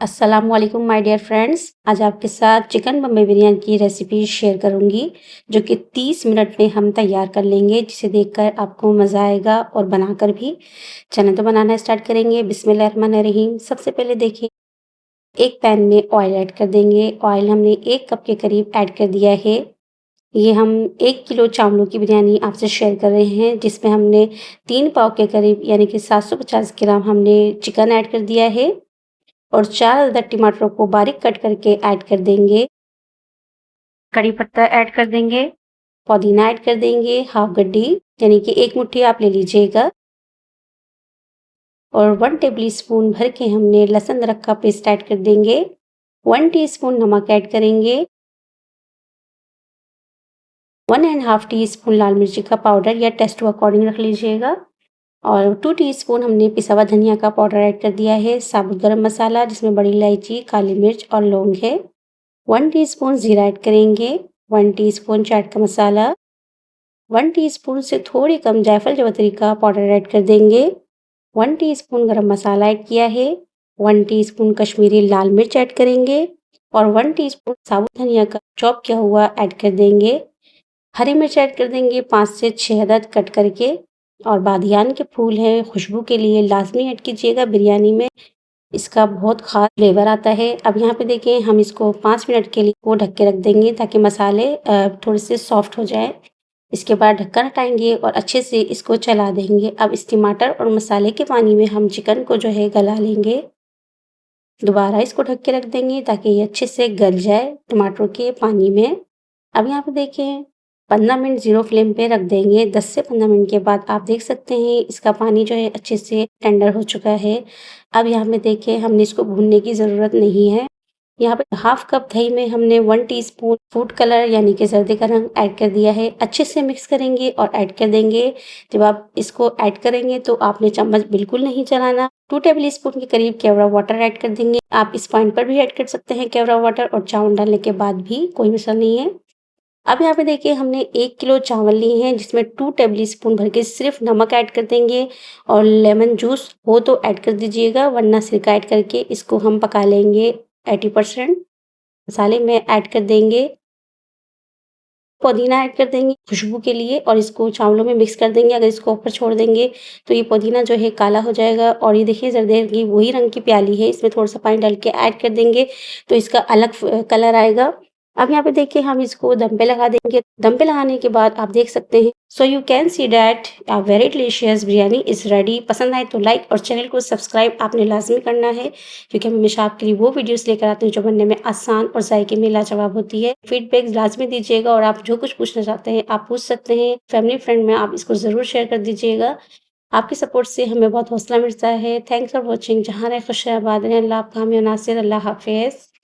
अस्सलाम वालेकुम my dear friends. आज आपके साथ चिकन बम्बई बिरयानी की रेसिपी शेयर करूंगी जो कि 30 मिनट में हम तैयार कर लेंगे, जिसे देखकर आपको मज़ा आएगा और बनाकर भी। चलें तो बनाना स्टार्ट करेंगे। बिस्मिल्लाहिर्रहमानिर्रहीम। सबसे पहले देखिए, एक पैन में ऑयल ऐड कर देंगे। ऑयल हमने 1 कप के करीब ऐड कर दिया है। ये हम 1 किलो चावलों की बिरयानी आपसे शेयर कर रहे हैं, जिसमें हमने 3 पाव के करीब यानी कि 750 ग्राम हमने चिकन ऐड कर दिया है और 4 अदद टमाटरों को बारीक कट करके ऐड कर देंगे। कड़ी पत्ता ऐड कर देंगे, पुदीना ऐड कर देंगे हाफ गड्डी, यानी कि 1 मुट्ठी आप ले लीजिएगा, और 1 टेबलस्पून भर के हमने लहसुन अदरक का पेस्ट ऐड कर देंगे। 1 टीस्पून नमक ऐड करेंगे, 1 एंड हाफ टीस्पून लाल मिर्ची का पाउडर या टेस्ट टू अकॉर्डिंग रख लीजिएगा, और 2 टीस्पून हमने पिसा हुआ धनिया का पाउडर ऐड कर दिया है। साबुत गरम मसाला, जिसमें बड़ी इलायची, काली मिर्च और लौंग है। 1 टीस्पून जीरा ऐड करेंगे, 1 टीस्पून चाट का मसाला, 1 टीस्पून से थोड़ी कम जायफल जावित्री का पाउडर ऐड कर देंगे। 1 टीस्पून गरम मसाला ऐड किया है, 1 टीस्पून कश्मीरी लाल मिर्च ऐड करेंगे और 1 टीस्पून साबुत धनिया का चॉप किया हुआ ऐड कर देंगे। हरी मिर्च ऐड कर देंगे 5 से 6 अदद कट करके, और बादियान के फूल हैं, खुशबू के लिए लाजमी ऐड कीजिएगा बिरयानी में। इसका बहुत ख़ास फ्लेवर आता है। अब यहाँ पे देखें, हम इसको 5 मिनट के लिए को ढक के रख देंगे ताकि मसाले थोड़े से सॉफ्ट हो जाएँ। इसके बाद ढक्कन हटाएँगे और अच्छे से इसको चला देंगे। अब इस टमाटर और मसाले के पानी में हम चिकन को जो है गला लेंगे। दोबारा इसको ढक के रख देंगे ताकि ये अच्छे से गल जाए टमाटरों के पानी में। अब यहाँ पे देखें, 15 मिनट ज़ीरो फ्लेम पे रख देंगे। 10 से 15 मिनट के बाद आप देख सकते हैं इसका पानी जो है अच्छे से टेंडर हो चुका है। अब यहाँ पे देखें, हमने इसको भूनने की ज़रूरत नहीं है। यहाँ पे हाफ कप दही में हमने 1 टीस्पून फूड कलर यानी कि सर्दी का रंग ऐड कर दिया है। अच्छे से मिक्स करेंगे और ऐड कर देंगे। जब आप इसको ऐड करेंगे तो आपने चम्मच बिल्कुल नहीं चलाना। 2 टेबल स्पून के करीब केवड़ा वाटर ऐड कर देंगे। आप इस पॉइंट पर भी ऐड कर सकते हैं केवड़ा वाटर, और चावल डालने के बाद भी कोई मसला नहीं है। अब यहाँ पे देखिए, हमने 1 किलो चावल लिए हैं, जिसमें 2 टेबल स्पून भर के सिर्फ नमक ऐड कर देंगे, और लेमन जूस हो तो ऐड कर दीजिएगा, वरना सिरका ऐड करके इसको हम पका लेंगे 80%। मसाले में ऐड कर देंगे, पुदीना ऐड कर देंगे खुशबू के लिए, और इसको चावलों में मिक्स कर देंगे। अगर इसको ऊपर छोड़ देंगे तो ये पुदीना जो है काला हो जाएगा। और ये देखिए, जरदेर की वही रंग की प्याली है, इसमें थोड़ा सा पानी डाल के ऐड कर देंगे तो इसका अलग कलर आएगा। अब यहाँ पे देखिए, हम इसको दम पे लगा देंगे। दम पे लगाने के बाद आप देख सकते हैं, so you can see that a very delicious biryani is ready. पसंद आए तो लाइक और चैनल को सब्सक्राइब आपने लाजमी करना है, क्योंकि हम हमेशा आपके लिए वो वीडियोस लेकर आते हैं जो बनने में आसान और जायके में लाजवाब होती है। फीडबैक लाजमी दीजिएगा, और आप जो कुछ पूछना चाहते हैं आप पूछ सकते हैं। फैमिली फ्रेंड में आप इसको ज़रूर शेयर कर दीजिएगा। आपकी सपोर्ट से हमें बहुत हौसला मिलता है। Thanks for watching. जहाँ रहे खुश रहे, आबाद रहें। अल्लाह आपका हामी नासिर। अल्लाह हाफिज़।